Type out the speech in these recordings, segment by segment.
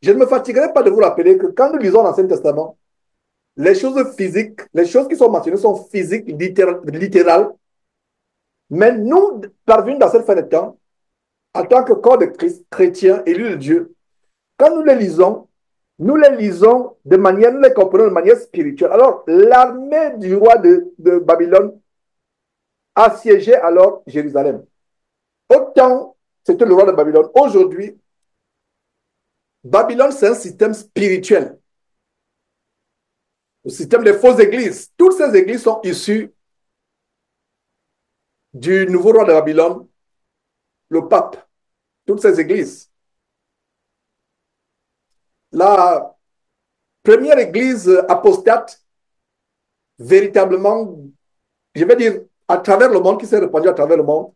Je ne me fatiguerai pas de vous rappeler que quand nous lisons l'Ancien Testament, les choses physiques, les choses qui sont mentionnées sont physiques, littérales, mais nous, parvenus dans cette fin de temps, en tant que corps de Christ, chrétiens, élus de Dieu, quand nous les lisons de manière, nous les comprenons de manière spirituelle. Alors, l'armée du roi de Babylone assiégeait alors Jérusalem. Autant c'était le roi de Babylone. Aujourd'hui, Babylone, c'est un système spirituel. Le système des fausses églises. Toutes ces églises sont issues du nouveau roi de Babylone, le pape. Toutes ces églises. La première église apostate, véritablement, je vais dire, à travers le monde, qui s'est répandue à travers le monde,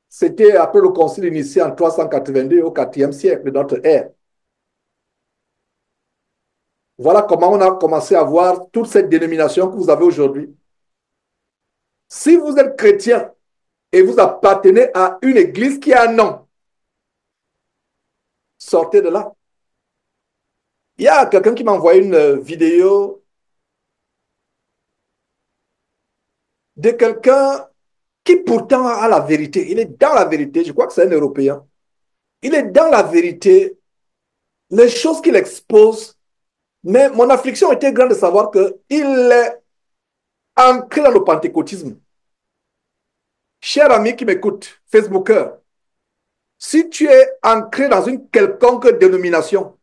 c'était après le concile initié en 382 au IVe siècle de notre ère. Voilà comment on a commencé à voir toute cette dénomination que vous avez aujourd'hui. Si vous êtes chrétien et vous appartenez à une église qui a un nom, sortez de là. Il y a quelqu'un qui m'a envoyé une vidéo de quelqu'un qui pourtant a la vérité. Il est dans la vérité. Je crois que c'est un Européen. Il est dans la vérité. Les choses qu'il expose. Mais mon affliction était grande de savoir qu'il est ancré dans le pentecôtisme. Cher ami qui m'écoute, Facebooker, si tu es ancré dans une quelconque dénomination,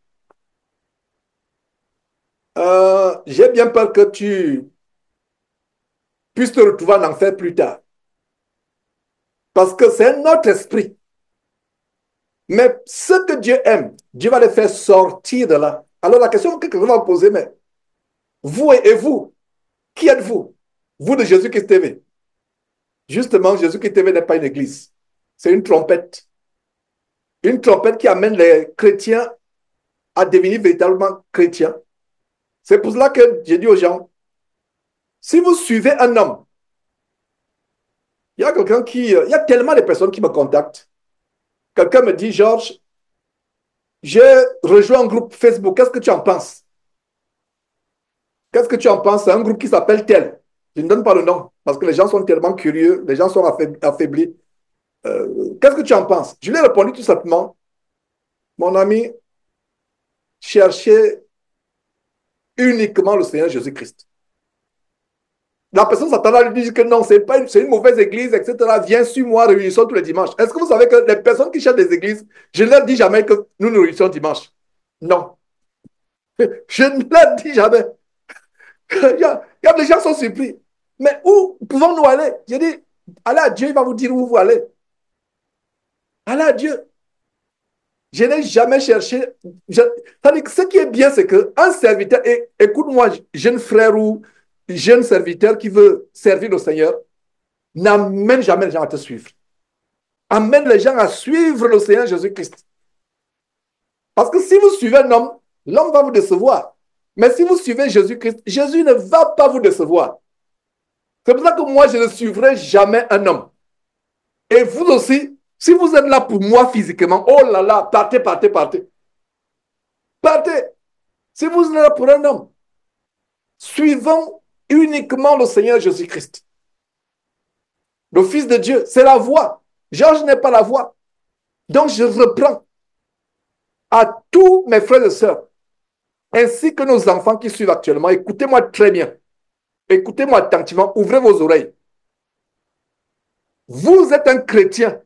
j'ai bien peur que tu puisses te retrouver en enfer plus tard. Parce que c'est un autre esprit. Mais ce que Dieu aime, Dieu va les faire sortir de là. Alors la question que quelqu'un va poser, mais vous et vous, qui êtes-vous? Vous de Jésus-Christ TV. Justement, Jésus-Christ TV n'est pas une église. C'est une trompette. Une trompette qui amène les chrétiens à devenir véritablement chrétiens. C'est pour cela que j'ai dit aux gens, si vous suivez un homme, il y a quelqu'un qui, il y a tellement de personnes qui me contactent. Quelqu'un me dit, Georges, j'ai rejoint un groupe Facebook, qu'est-ce que tu en penses? Qu'est-ce que tu en penses? C'est un groupe qui s'appelle tel. Je ne donne pas le nom parce que les gens sont tellement curieux, les gens sont affaiblis. Qu'est-ce que tu en penses? Je lui ai répondu tout simplement, mon ami, cherchez uniquement le Seigneur Jésus-Christ. La personne s'attendait à lui dire que non, c'est pas c'est une mauvaise église, etc. Viens, suis-moi, réunissons tous les dimanches. Est-ce que vous savez que les personnes qui cherchent des églises, je ne leur dis jamais que nous nous réunissons dimanche. Non. Je ne leur dis jamais. Les gens sont surpris. Mais où pouvons-nous aller? J'ai dit, allez à Dieu, il va vous dire où vous allez. Allez à Dieu. Je n'ai jamais cherché. Ce qui est bien, c'est qu'un serviteur, et écoute-moi, jeune frère ou jeune serviteur qui veut servir le Seigneur, n'amène jamais les gens à te suivre. Amène les gens à suivre le Seigneur Jésus-Christ. Parce que si vous suivez un homme, l'homme va vous décevoir. Mais si vous suivez Jésus-Christ, Jésus ne va pas vous décevoir. C'est pour ça que moi, je ne suivrai jamais un homme. Et vous aussi, si vous êtes là pour moi physiquement, oh là là, partez, partez, partez. Partez. Si vous êtes là pour un homme, suivons uniquement le Seigneur Jésus-Christ. Le Fils de Dieu, c'est la voix. Georges n'est pas la voix. Donc je reprends à tous mes frères et sœurs, ainsi que nos enfants qui suivent actuellement, écoutez-moi très bien. Écoutez-moi attentivement, ouvrez vos oreilles. Vous êtes un chrétien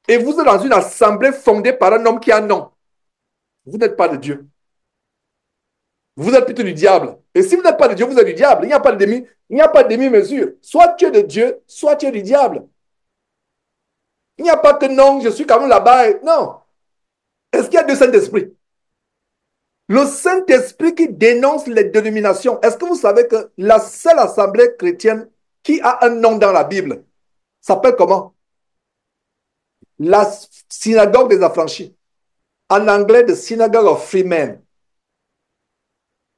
et vous êtes dans une assemblée fondée par un homme qui a un nom. Vous n'êtes pas de Dieu. Vous êtes plutôt du diable. Et si vous n'êtes pas de Dieu, vous êtes du diable. Il n'y a pas de demi-mesure. Soit tu es de Dieu, soit tu es du diable. Il n'y a pas que non, je suis quand même là-bas. Non. Est-ce qu'il y a deux Saint-Esprit? Le Saint-Esprit qui dénonce les dénominations. Est-ce que vous savez que la seule assemblée chrétienne qui a un nom dans la Bible s'appelle comment? La synagogue des affranchis. En anglais, the synagogue of free men.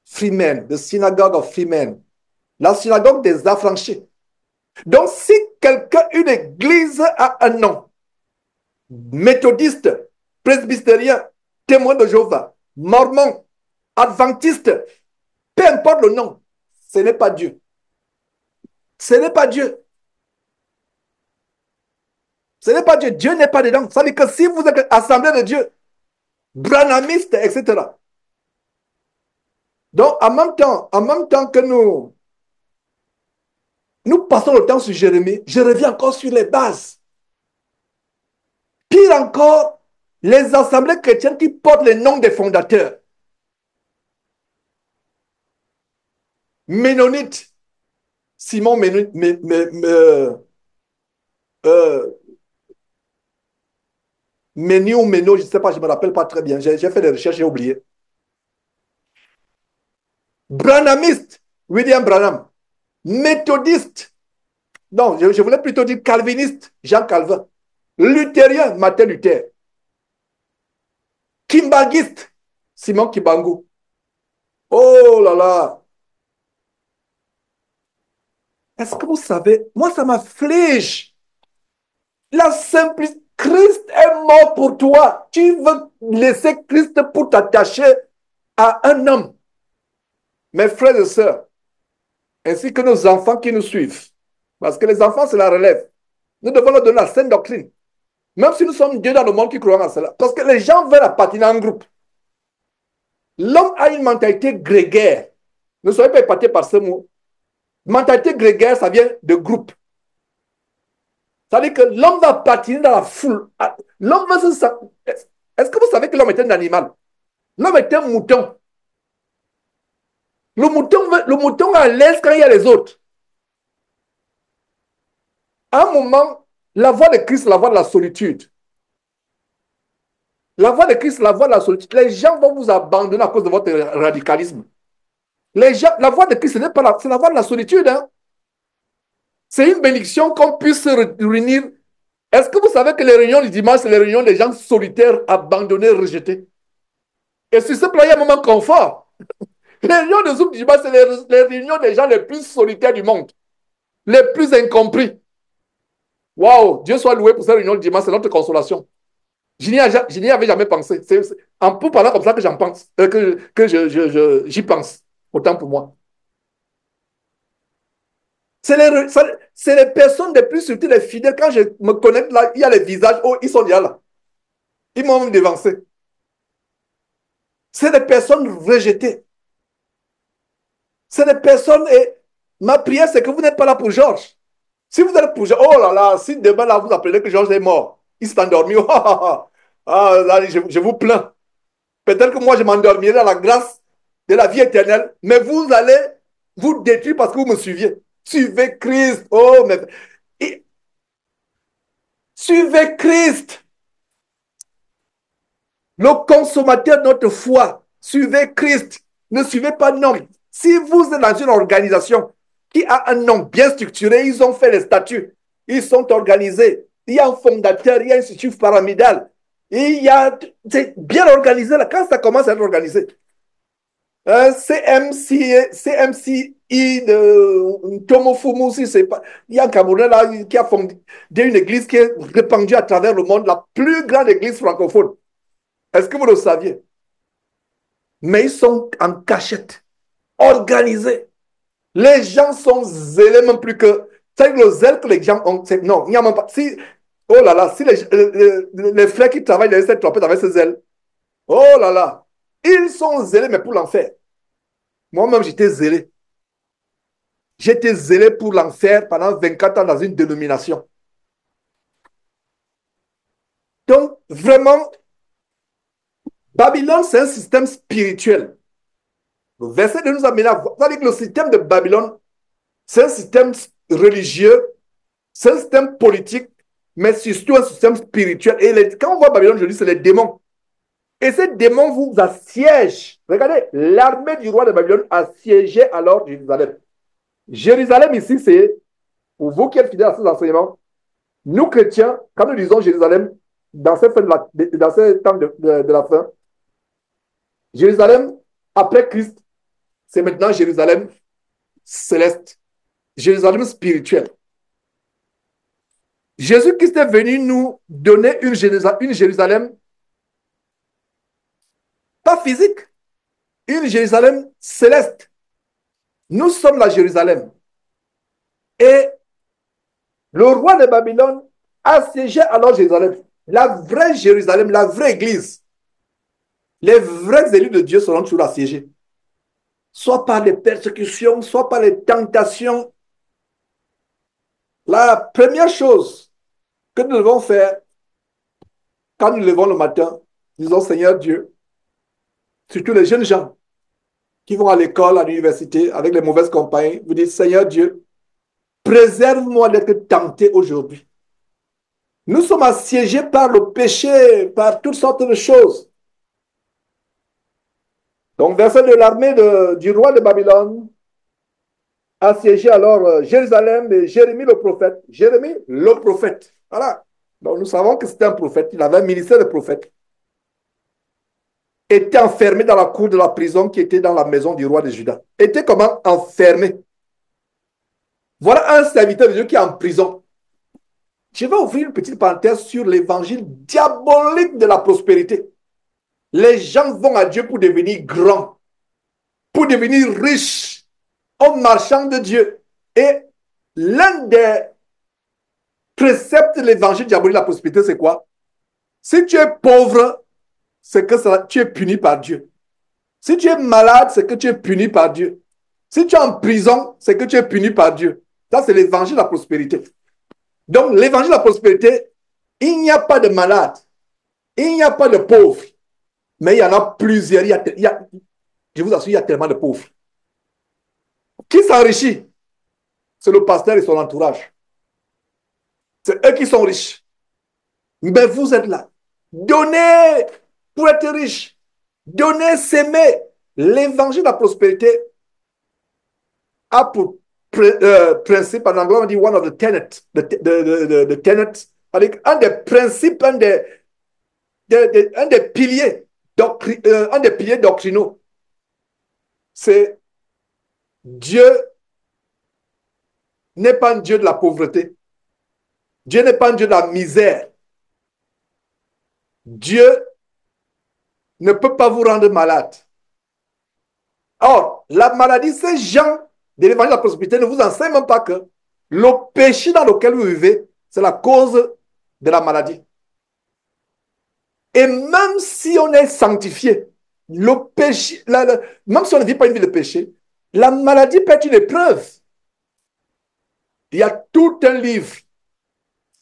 Free men, the synagogue of free men. La synagogue des affranchis. Donc, si quelqu'un, une église a un nom, méthodiste, presbytérien, témoins de Jéhovah, mormons, adventistes, peu importe le nom, ce n'est pas Dieu. Ce n'est pas Dieu. Ce n'est pas Dieu. Dieu n'est pas dedans. Ça veut dire que si vous êtes assemblée de Dieu, branamiste, etc. Donc, en même temps que nous passons le temps sur Jérémie, je reviens encore sur les bases. Pire encore, les assemblées chrétiennes qui portent les noms des fondateurs. Ménonite, Simon Ménonite, euh, Méni ou Méno, je ne sais pas, je ne me rappelle pas très bien. J'ai fait des recherches, j'ai oublié. Branhamiste, William Branham. Méthodiste, non, je voulais plutôt dire calviniste, Jean Calvin. Luthérien, Martin Luther. Kimbangiste, Simon Kimbangu. Oh là là. Est-ce que vous savez, moi ça m'afflige. La simplicité, Christ est mort pour toi. Tu veux laisser Christ pour t'attacher à un homme. Mes frères et sœurs, ainsi que nos enfants qui nous suivent. Parce que les enfants, c'est la relève. Nous devons leur donner la saine doctrine. Même si nous sommes Dieu dans le monde qui croit en cela. Parce que les gens veulent appartenir à un groupe. L'homme a une mentalité grégaire. Ne soyez pas épatés par ce mot. Mentalité grégaire, ça vient de groupe. Ça veut dire que l'homme va appartenir dans la foule. L'homme va se... Est-ce que vous savez que l'homme est un animal? L'homme est un mouton. Le mouton est à l'aise quand il y a les autres. À un moment, la voix de Christ, la voix de la solitude. La voix de Christ, la voix de la solitude. Les gens vont vous abandonner à cause de votre radicalisme. Les gens, la voix de Christ, ce n'est pas c'est la voix de la solitude. Hein? C'est une bénédiction qu'on puisse se réunir. Est-ce que vous savez que les réunions du dimanche, c'est les réunions des gens solitaires, abandonnés, rejetés? Et sur ce plan, il y a un moment confort. Les réunions de Zoom du dimanche, c'est les réunions des gens les plus solitaires du monde, les plus incompris. Waouh, Dieu soit loué pour cette réunion du dimanche, c'est notre consolation. Je n'y avais jamais pensé. C'est en pour parler comme ça que j'en pense, j'y pense. Autant pour moi. C'est les personnes les plus subtiles et fidèles. Quand je me connecte là, il y a les visages. Oh, ils sont déjà là. Ils m'ont même dévancé. C'est des personnes rejetées. C'est des personnes. Et ma prière, c'est que vous n'êtes pas là pour Georges. Si vous êtes pour Georges, oh là là, si demain là, vous apprenez que Georges est mort, il s'est endormi. Oh, ah, là, je vous plains. Peut-être que moi, je m'endormirai à la grâce de la vie éternelle, mais vous allez vous détruire parce que vous me suiviez. Suivez Christ. Oh, mais... Suivez Christ, le consommateur de notre foi. Suivez Christ. Ne suivez pas non. Si vous êtes dans une organisation qui a un nom bien structuré, ils ont fait les statuts, ils sont organisés. Il y a un fondateur, il y a un institut pyramidal. Il y a, c'est bien organisé là. Quand ça commence à être organisé, CMCI de Tomofumu, si c'est pas. Il y a un Camerounais là qui a fondé une église qui est répandue à travers le monde, la plus grande église francophone. Est-ce que vous le saviez? Mais ils sont en cachette, organisés. Les gens sont zélés même plus que. C'est le zèle que les gens ont. Non, il n'y a même pas. Si, oh là là, si les frères qui travaillent dans cette trompette avec ce zèle, oh là là, ils sont zélés, mais pour l'enfer. Moi-même, j'étais zélé. J'étais zélé pour l'enfer pendant 24 ans dans une dénomination. Donc, vraiment, Babylone, c'est un système spirituel. Le verset de nous amener à voir. C'est-à-dire que le système de Babylone, c'est un système religieux, c'est un système politique, mais surtout un système spirituel. Et quand on voit Babylone, je dis, c'est les démons. Et ces démons vous assiègent. Regardez, l'armée du roi de Babylone assiégeait alors Jérusalem. Jérusalem ici, c'est, pour vous qui êtes fidèles à ces enseignements, nous chrétiens, quand nous disons Jérusalem, dans ces temps de la fin, Jérusalem, après Christ, c'est maintenant Jérusalem céleste, Jérusalem spirituel. Jésus-Christ est venu nous donner une Jérusalem pas physique, une Jérusalem céleste. Nous sommes la Jérusalem. Et le roi de Babylone assiégeait alors Jérusalem. La vraie Jérusalem, la vraie église. Les vrais élus de Dieu seront toujours assiégés. Soit par les persécutions, soit par les tentations. La première chose que nous devons faire quand nous levons le matin, disons Seigneur Dieu, surtout les jeunes gens qui vont à l'école, à l'université, avec les mauvaises compagnies, vous dites Seigneur Dieu, préserve-moi d'être tenté aujourd'hui. Nous sommes assiégés par le péché, par toutes sortes de choses. Donc, verset de l'armée du roi de Babylone, assiégé alors Jérusalem et Jérémie le prophète. Jérémie le prophète. Voilà. Donc, nous savons que c'était un prophète. Il avait un ministère de prophète. Était enfermé dans la cour de la prison qui était dans la maison du roi de Juda. Était comment enfermé. Voilà un serviteur de Dieu qui est en prison. Je vais ouvrir une petite parenthèse sur l'évangile diabolique de la prospérité. Les gens vont à Dieu pour devenir grands, pour devenir riches, en marchant de Dieu. Et l'un des préceptes de l'évangile diabolique de la prospérité, c'est quoi? Si tu es pauvre, c'est que tu es puni par Dieu. Si tu es malade, c'est que tu es puni par Dieu. Si tu es en prison, c'est que tu es puni par Dieu. Ça, c'est l'évangile de la prospérité. Donc, l'évangile de la prospérité, il n'y a pas de malade, il n'y a pas de pauvres, mais il y en a plusieurs. Je vous assure, il y a tellement de pauvres. Qui s'enrichit? C'est le pasteur et son entourage. C'est eux qui sont riches. Mais vous êtes là. Donnez pour être riche. Donnez, s'aimer. L'évangile de la prospérité a pour principe, en anglais on dit one of the tenets, the tenets, avec un des principes, un des piliers, un des piliers doctrinaux. C'est Dieu n'est pas un Dieu de la pauvreté. Dieu n'est pas un Dieu de la misère. Dieu ne peut pas vous rendre malade. Or, la maladie, ces gens de l'évangile de la prospérité ne vous enseignent même pas que le péché dans lequel vous vivez, c'est la cause de la maladie. Et même si on est sanctifié, le péché, même si on ne vit pas une vie de péché, la maladie peut être une épreuve. Il y a tout un livre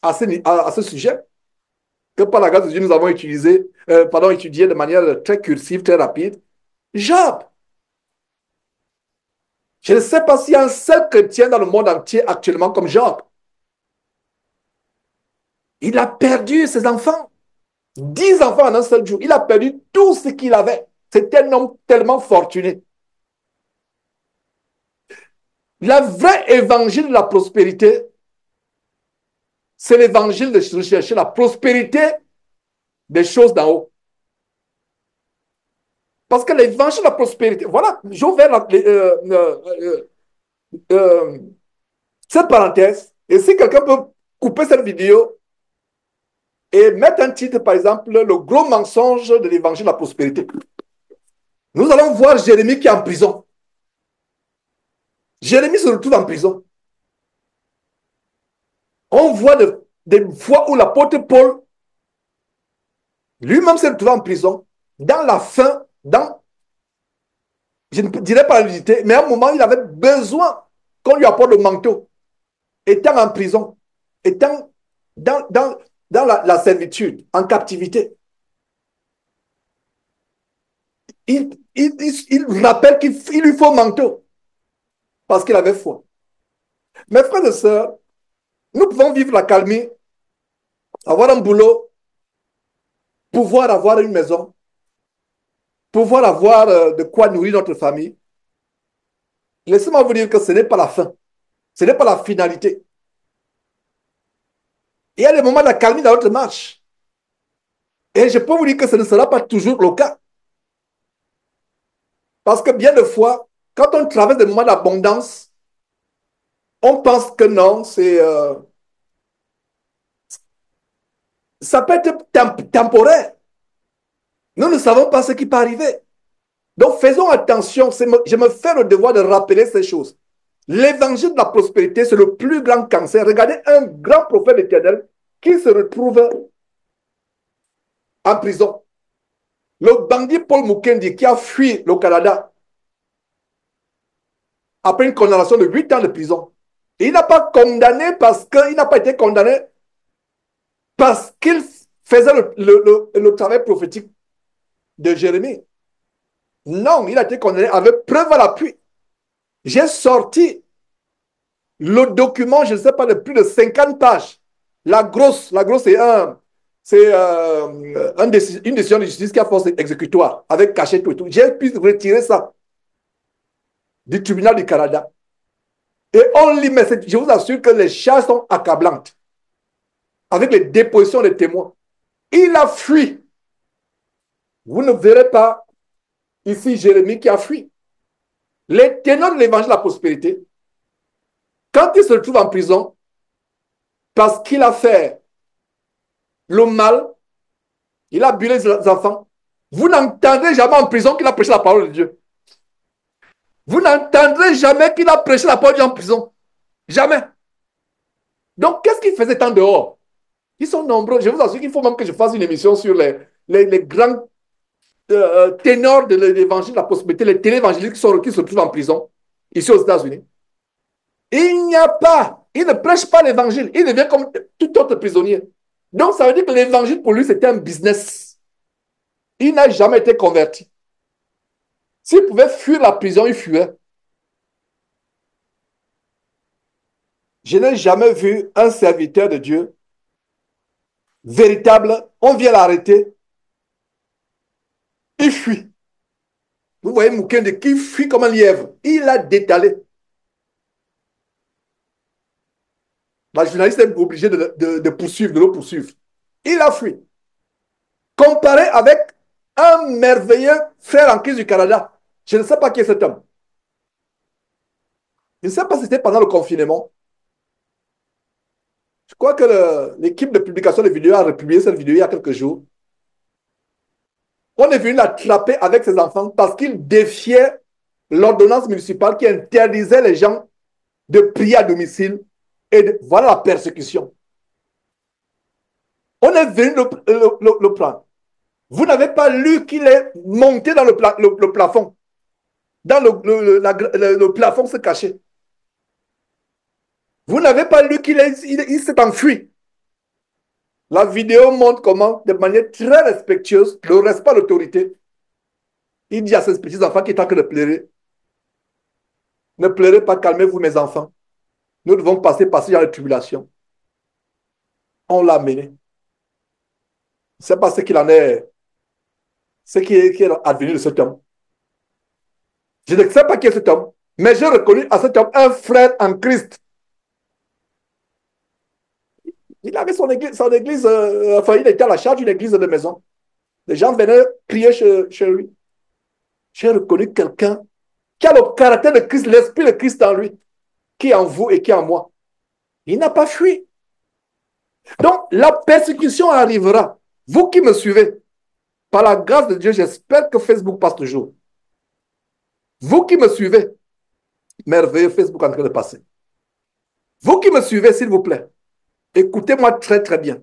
à ce sujet que par la grâce de Dieu, nous avons étudié de manière très cursive, très rapide. Job. Je ne sais pas s'il y a un seul chrétien dans le monde entier actuellement comme Job. Il a perdu ses enfants. 10 enfants en un seul jour. Il a perdu tout ce qu'il avait. C'était un homme tellement fortuné. Le vrai évangile de la prospérité, c'est l'évangile de rechercher la prospérité des choses d'en haut. Parce que l'évangile de la prospérité, voilà, j'ouvre cette parenthèse. Et si quelqu'un peut couper cette vidéo et mettre un titre, par exemple, le gros mensonge de l'évangile de la prospérité. Nous allons voir Jérémie qui est en prison. Jérémie se retrouve en prison. On voit des fois où l'apôtre Paul lui-même s'est retrouvé en prison, dans la faim, je ne dirais pas la nudité, mais à un moment, il avait besoin qu'on lui apporte le manteau. Étant en prison, étant dans la servitude, en captivité. Il rappelle qu'il lui faut un manteau parce qu'il avait foi. Mes frères et sœurs, nous pouvons vivre la calmie, avoir un boulot, pouvoir avoir une maison, pouvoir avoir de quoi nourrir notre famille. Laissez-moi vous dire que ce n'est pas la fin. Ce n'est pas la finalité. Il y a des moments de calmie dans notre marche. Et je peux vous dire que ce ne sera pas toujours le cas. Parce que bien de fois, quand on traverse des moments d'abondance, on pense que non, ça peut être temporaire. Nous ne savons pas ce qui peut arriver. Donc faisons attention, je me fais le devoir de rappeler ces choses. L'évangile de la prospérité, c'est le plus grand cancer. Regardez un grand prophète éternel qui se retrouve en prison. Le bandit Paul Mukendi qui a fui le Canada après une condamnation de 8 ans de prison. Il n'a pas condamné parce qu'il n'a pas été condamné parce qu'il faisait le travail prophétique de Jérémie. Non, il a été condamné avec preuve à l'appui. J'ai sorti le document, je ne sais pas, de plus de 50 pages. La grosse, c'est une décision de justice qui a force exécutoire avec cachet tout et tout. J'ai pu retirer ça du tribunal du Canada. Et on lit, mais je vous assure que les charges sont accablantes. Avec les dépositions des témoins. Il a fui. Vous ne verrez pas ici Jérémie qui a fui. Les ténors de l'évangile de la prospérité, quand il se trouve en prison, parce qu'il a fait le mal, il a abusé les enfants, vous n'entendrez jamais en prison qu'il a prêché la parole de Dieu. Vous n'entendrez jamais qu'il a prêché la parole de Dieu en prison. Jamais. Donc, qu'est-ce qu'il faisait en dehors? Ils sont nombreux. Je vous assure qu'il faut même que je fasse une émission sur les grands ténors de l'évangile de la prospérité, les télévangélistes qui se trouvent en prison, ici aux États-Unis. Il n'y a pas, il ne prêche pas l'évangile. Il devient comme tout autre prisonnier. Donc, ça veut dire que l'évangile, pour lui, c'était un business. Il n'a jamais été converti. S'il pouvait fuir la prison, il fuait. Je n'ai jamais vu un serviteur de Dieu véritable. On vient l'arrêter. Il fuit. Vous voyez Mukende qui fuit comme un lièvre. Il a détalé. La journaliste est obligée de poursuivre, de le poursuivre. Il a fui. Comparé avec un merveilleux frère en crise du Canada. Je ne sais pas qui est cet homme. Je ne sais pas si c'était pendant le confinement. Je crois que l'équipe de publication de vidéos a republié cette vidéo il y a quelques jours. On est venu l'attraper avec ses enfants parce qu'il défiait l'ordonnance municipale qui interdisait les gens de prier à domicile. Et voilà la persécution. On est venu le prendre. Vous n'avez pas lu qu'il est monté dans le plafond. Dans le plafond se cachait. Vous n'avez pas lu qu'il s'est enfui. La vidéo montre comment, de manière très respectueuse, le respect de l'autorité, il dit à ses petits-enfants qui est en train de pleurer, ne pleurez pas, calmez-vous mes enfants. Nous devons passer dans la tribulation. On l'a amené. Je ne sais pas ce qu'il en est, ce qui est advenu de cet homme. Je ne sais pas qui est cet homme, mais j'ai reconnu à cet homme un frère en Christ. Il avait son église, enfin, il était à la charge d'une église de maison. Les gens venaient prier chez lui. J'ai reconnu quelqu'un qui a le caractère de Christ, l'esprit de Christ en lui, qui est en vous et qui est en moi. Il n'a pas fui. Donc, la persécution arrivera. Vous qui me suivez, par la grâce de Dieu, j'espère que Facebook passe toujours. Vous qui me suivez, merveilleux Facebook en train de passer. Vous qui me suivez, s'il vous plaît, écoutez-moi très très bien.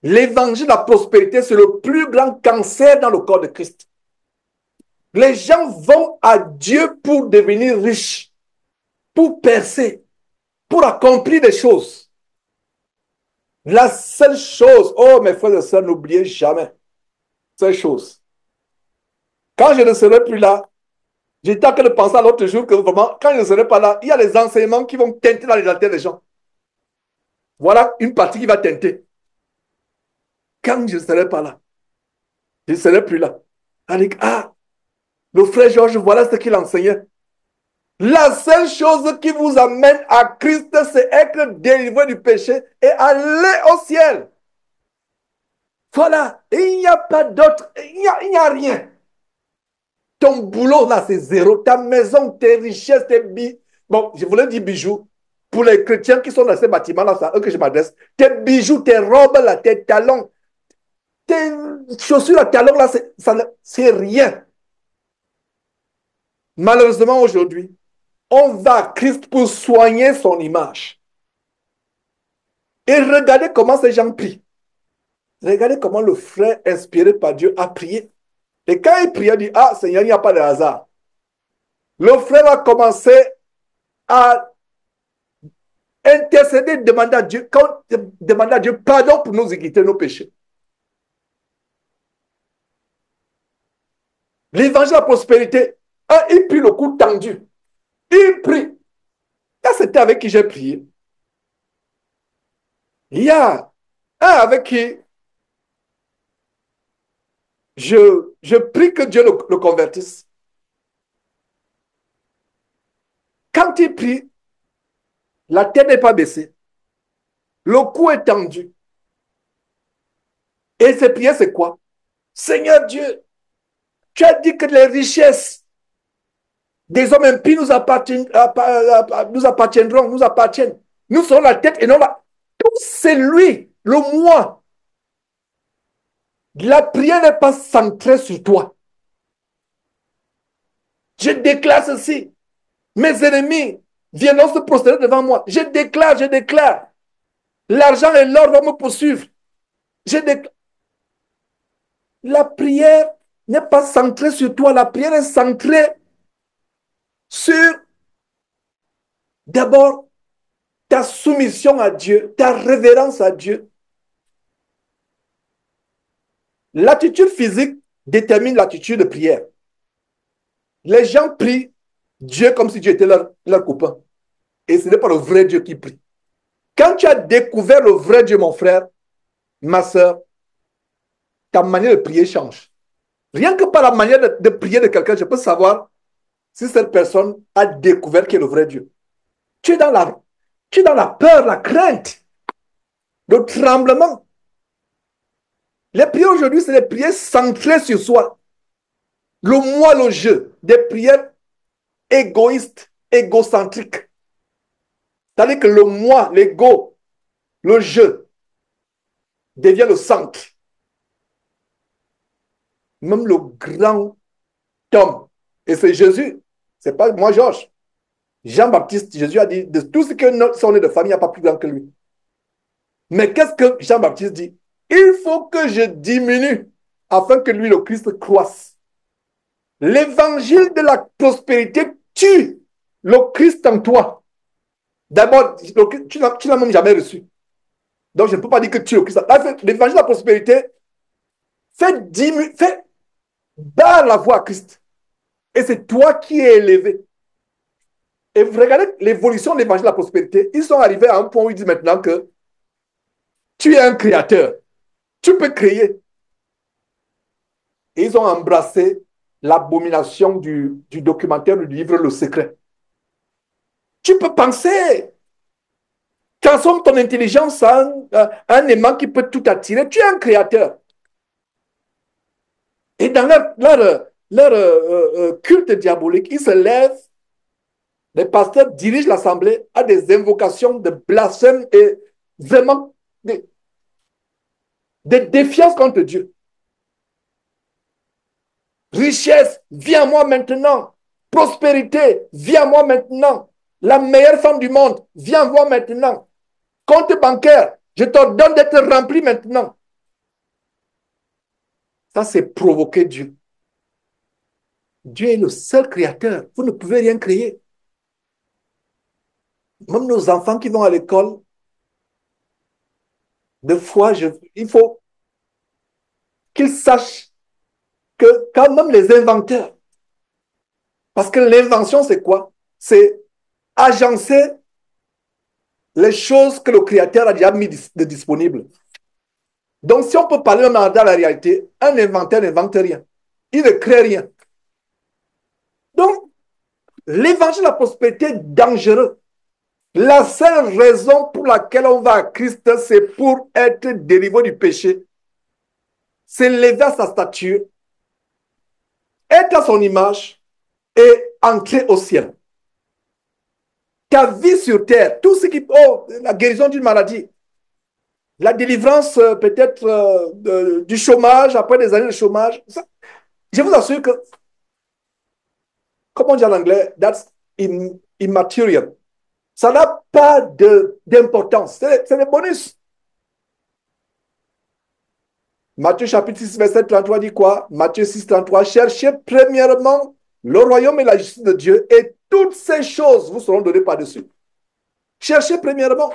L'évangile de la prospérité, c'est le plus grand cancer dans le corps de Christ. Les gens vont à Dieu pour devenir riches, pour percer, pour accomplir des choses. La seule chose, oh mes frères et sœurs, n'oubliez jamais cette chose. Quand je ne serai plus là, j'étais en train de penser à l'autre jour que vraiment, quand je ne serai pas là, il y a des enseignements qui vont teinter dans les têtes des gens. Voilà une partie qui va teinter. Quand je ne serai pas là, je ne serai plus là. Ah, le frère Georges, voilà ce qu'il enseignait. La seule chose qui vous amène à Christ, c'est être délivré du péché et aller au ciel. Voilà, il n'y a pas d'autre, il n'y a rien. Ton boulot, là, c'est zéro. Ta maison, tes richesses, tes bijoux. Bon, je voulais dire bijoux. Pour les chrétiens qui sont dans ces bâtiments-là, c'est à eux que je m'adresse. Tes bijoux, tes robes, là, tes talons, tes chaussures à talons, là, c'est rien. Malheureusement, aujourd'hui, on va à Christ pour soigner son image. Et regardez comment ces gens prient. Regardez comment le frère inspiré par Dieu a prié. Et quand il priait, il dit, ah Seigneur, il n'y a pas de hasard. Le frère a commencé à intercéder, demander à Dieu pardon pour nous iniquités, nos péchés. L'évangile de la prospérité, il prie le coup tendu. Il prie. Là, c'était avec qui j'ai prié. Il y a un avec qui je prie que Dieu le convertisse. Quand il prie, la tête n'est pas baissée. Le cou est tendu. Et ses prières, c'est quoi? Seigneur Dieu, tu as dit que les richesses des hommes impies nous appartiendront, nous appartiennent. Nous serons la tête et non la... Tout c'est lui, le moi. La prière n'est pas centrée sur toi. Je déclare ceci. Mes ennemis viendront se prosterner devant moi. Je déclare. L'argent et l'or vont me poursuivre. Je déclare. La prière n'est pas centrée sur toi. La prière est centrée sur d'abord ta soumission à Dieu, ta révérence à Dieu. L'attitude physique détermine l'attitude de prière. Les gens prient Dieu comme si Dieu était leur copain. Et ce n'est pas le vrai Dieu qui prie. Quand tu as découvert le vrai Dieu, mon frère, ma soeur, ta manière de prier change. Rien que par la manière de prier de quelqu'un, je peux savoir si cette personne a découvert qui est le vrai Dieu. Tu es dans la peur, la crainte, le tremblement. Les prières aujourd'hui, c'est des prières centrées sur soi. Le moi, le je, des prières égoïstes, égocentriques. C'est-à-dire que le moi, l'ego, le je devient le centre. Même le grand homme, et c'est Jésus, c'est pas moi, Georges. Jean-Baptiste, Jésus a dit, de tout ce que son nez de famille, il n'y a pas plus grand que lui. Mais qu'est-ce que Jean-Baptiste dit? Il faut que je diminue afin que lui, le Christ, croisse. L'évangile de la prospérité tue le Christ en toi. D'abord, tu n'as même jamais reçu. Donc, je ne peux pas dire que tu es le Christ. L'évangile de la prospérité fait barre la voie à Christ. Et c'est toi qui es élevé. Et vous regardez l'évolution de l'évangile de la prospérité. Ils sont arrivés à un point où ils disent maintenant que tu es un créateur. Tu peux créer. Et ils ont embrassé l'abomination du documentaire, du livre Le Secret. Tu peux penser. Transforme ton intelligence en un aimant qui peut tout attirer. Tu es un créateur. Et dans leur culte diabolique, ils se lèvent, les pasteurs dirigent l'assemblée à des invocations de blasphème et vraiment de défiance contre Dieu. Richesse, viens à moi maintenant. Prospérité, viens à moi maintenant. La meilleure femme du monde, viens à moi maintenant. Compte bancaire, je t'ordonne d'être rempli maintenant. Ça, c'est provoquer Dieu. Dieu est le seul créateur. Vous ne pouvez rien créer. Même nos enfants qui vont à l'école, des fois, il faut qu'ils sachent que quand même les inventeurs, parce que l'invention, c'est quoi? C'est agencer les choses que le créateur a déjà mis de disponibles. Donc, si on peut parler dans la réalité, un inventeur n'invente rien. Il ne crée rien. Donc, l'évangile de la prospérité est dangereux. La seule raison pour laquelle on va à Christ, c'est pour être délivré du péché. C'est lever à sa stature, être à son image et entrer au ciel. Ta vie sur terre, tout ce qui... Oh, la guérison d'une maladie, la délivrance peut-être du chômage, après des années de chômage. Ça, je vous assure que comment on dit en anglais, that's immaterial. Ça n'a pas d'importance. C'est des bonus. Matthieu chapitre 6, verset 33 dit quoi? Matthieu 6, 33. Cherchez premièrement le royaume et la justice de Dieu et toutes ces choses vous seront données par-dessus. Cherchez premièrement.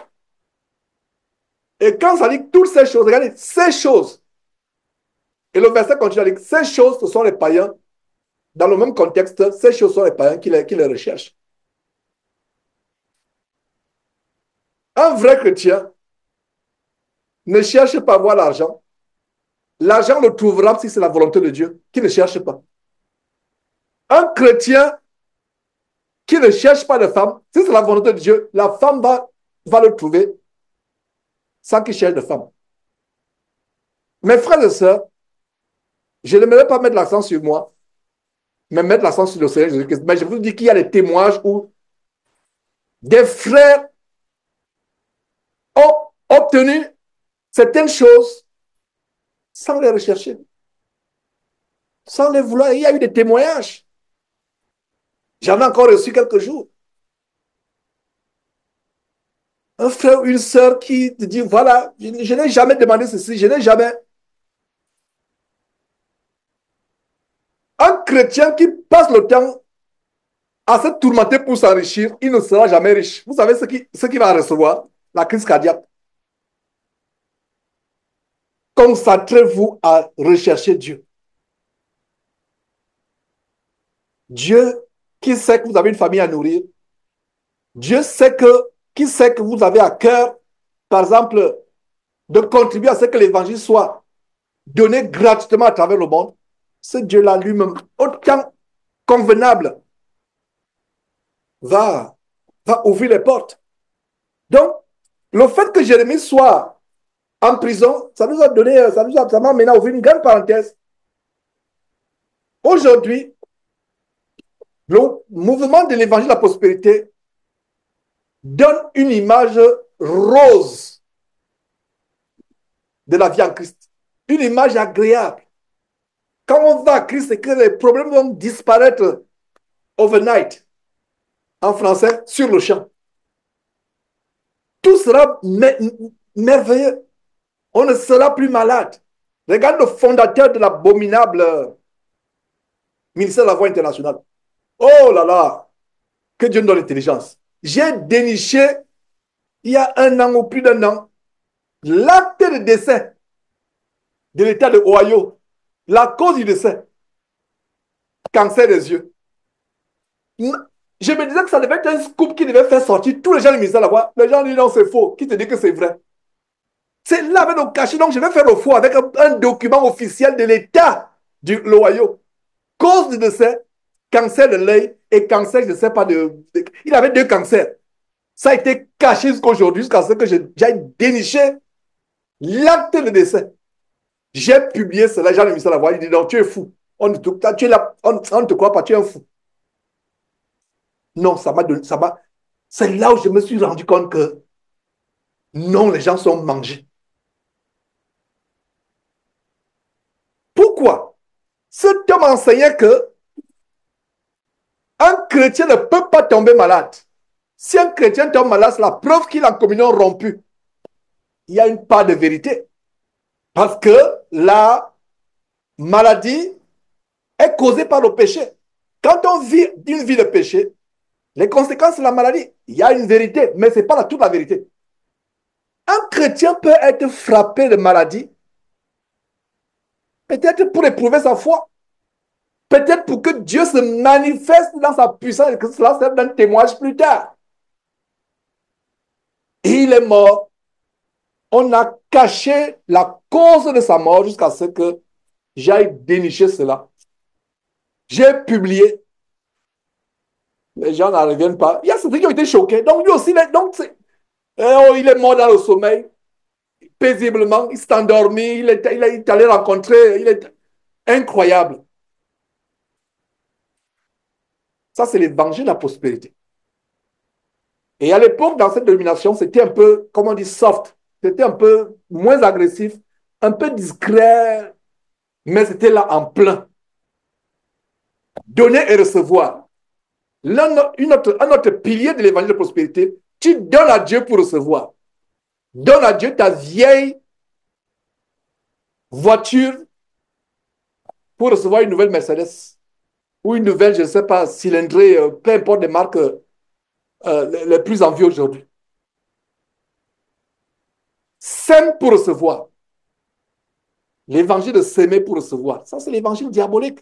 Et quand ça dit toutes ces choses, regardez, ces choses. Et le verset continue à dire, ces choses, ce sont les païens. Dans le même contexte, ces choses sont les païens qui les recherchent. Un vrai chrétien ne cherche pas à avoir l'argent. L'argent le trouvera si c'est la volonté de Dieu, qui ne cherche pas. Un chrétien qui ne cherche pas de femme, si c'est la volonté de Dieu, la femme va le trouver sans qu'il cherche de femme. Mes frères et sœurs, je n'aimerais pas mettre l'accent sur moi, mais mettre l'accent sur le Seigneur Jésus-Christ. Mais je vous dis qu'il y a des témoignages où des frères ont obtenu certaines choses sans les rechercher, sans les vouloir. Il y a eu des témoignages. J'en ai encore reçu quelques jours. Un frère ou une sœur qui te dit, voilà, je n'ai jamais demandé ceci, je n'ai jamais. Un chrétien qui passe le temps à se tourmenter pour s'enrichir, il ne sera jamais riche. Vous savez ce qu'il va recevoir? La crise cardiaque. Concentrez-vous à rechercher Dieu. Dieu qui sait que vous avez une famille à nourrir. Dieu qui sait que vous avez à cœur, par exemple, de contribuer à ce que l'évangile soit donné gratuitement à travers le monde. Ce Dieu-là lui-même, autant convenable, va ouvrir les portes. Donc, le fait que Jérémie soit en prison, ça nous a donné, ça m'a amené à ouvrir une grande parenthèse. Aujourd'hui, le mouvement de l'évangile de la prospérité donne une image rose de la vie en Christ. Une image agréable. Quand on va à Christ, c'est que les problèmes vont disparaître overnight. En français, sur le champ. Tout sera merveilleux. On ne sera plus malade. Regarde le fondateur de l'abominable ministère de la Voix internationale. Oh là là, que Dieu nous donne l'intelligence. J'ai déniché, il y a 1 an ou plus d'1 an, l'acte de décès de l'État de Ohio. La cause du décès, cancer des yeux. Je me disais que ça devait être un scoop qui devait faire sortir tous les gens du ministère de la Voix. Les gens disent non, c'est faux. Qui te dit que c'est vrai? C'est là avec nos cachets. Donc, je vais faire le faux avec un document officiel de l'État de l'Ohio. Cause du décès, cancer de l'œil et cancer, je ne sais pas, il avait 2 cancers. Ça a été caché jusqu'à aujourd'hui, jusqu'à ce que j'aille dénicher l'acte de décès. J'ai publié cela, les gens du ministère de la Voix. Ils disent non, tu es fou. On ne te croit pas, tu es un fou. Non, c'est là où je me suis rendu compte que non, les gens sont mangés. Pourquoi? Cet homme enseignait que un chrétien ne peut pas tomber malade. Si un chrétien tombe malade, c'est la preuve qu'il a en communion rompue. Il y a une part de vérité. Parce que la maladie est causée par le péché. Quand on vit une vie de péché, les conséquences de la maladie, il y a une vérité, mais ce n'est pas toute la vérité. Un chrétien peut être frappé de maladie, peut-être pour éprouver sa foi, peut-être pour que Dieu se manifeste dans sa puissance et que cela serve d'un témoignage plus tard. Et il est mort. On a caché la cause de sa mort jusqu'à ce que j'aille dénicher cela. J'ai publié. Les gens n'en reviennent pas. Il y a certains qui ont été choqués. Donc lui aussi, il est mort dans le sommeil, paisiblement. Il s'est endormi. Il est allé rencontrer. Il est incroyable. Ça, c'est l'évangile de la prospérité. Et à l'époque, dans cette dénomination, c'était un peu, comment on dit, soft. C'était un peu moins agressif, un peu discret, mais c'était là en plein. Donner et recevoir. Un autre pilier de l'évangile de prospérité, tu donnes à Dieu pour recevoir. Donne à Dieu ta vieille voiture pour recevoir une nouvelle Mercedes ou une nouvelle, je ne sais pas, cylindrée, peu importe les marques les plus enviées aujourd'hui. Sème pour recevoir. L'évangile de s'aimer pour recevoir. Ça, c'est l'évangile diabolique.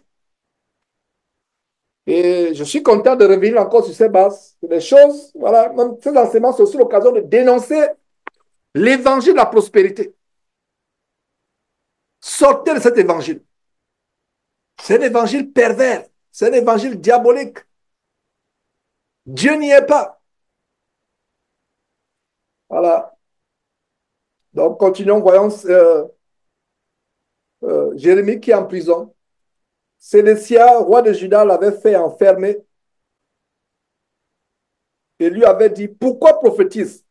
Et je suis content de revenir encore sur ces bases. Des choses, voilà, même ces enseignements, c'est aussi l'occasion de dénoncer l'évangile de la prospérité. Sortez de cet évangile. C'est un évangile pervers. C'est un évangile diabolique. Dieu n'y est pas. Voilà. Donc, continuons, voyons Jérémie qui est en prison. Sédécia, roi de Juda, l'avait fait enfermer et lui avait dit, pourquoi prophétise?